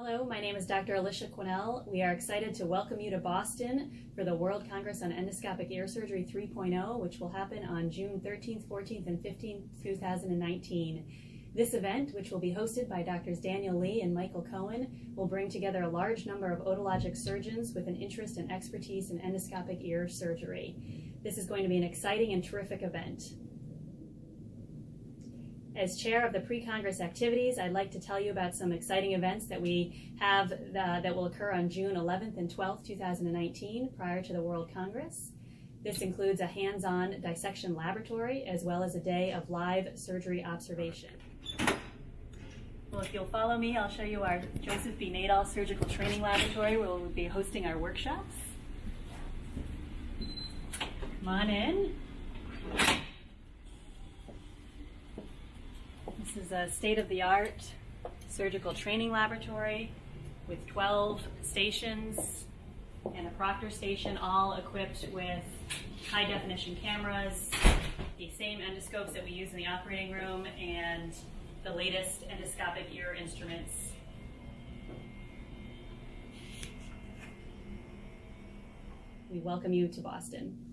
Hello, my name is Dr. Alicia Quesnel. We are excited to welcome you to Boston for the World Congress on Endoscopic Ear Surgery 3.0, which will happen on June 13th, 14th, and 15th, 2019. This event, which will be hosted by Drs. Daniel Lee and Michael Cohen, will bring together a large number of otologic surgeons with an interest and expertise in endoscopic ear surgery. This is going to be an exciting and terrific event. As chair of the pre-Congress activities, I'd like to tell you about some exciting events that we have that will occur on June 11th and 12th, 2019, prior to the World Congress. This includes a hands-on dissection laboratory, as well as a day of live surgery observation. Well, if you'll follow me, I'll show you our Joseph B. Nadal Surgical Training Laboratory, where we'll be hosting our workshops. Come on in. This is a state-of-the-art surgical training laboratory with 12 stations and a proctor station, all equipped with high-definition cameras, the same endoscopes that we use in the operating room, and the latest endoscopic ear instruments. We welcome you to Boston.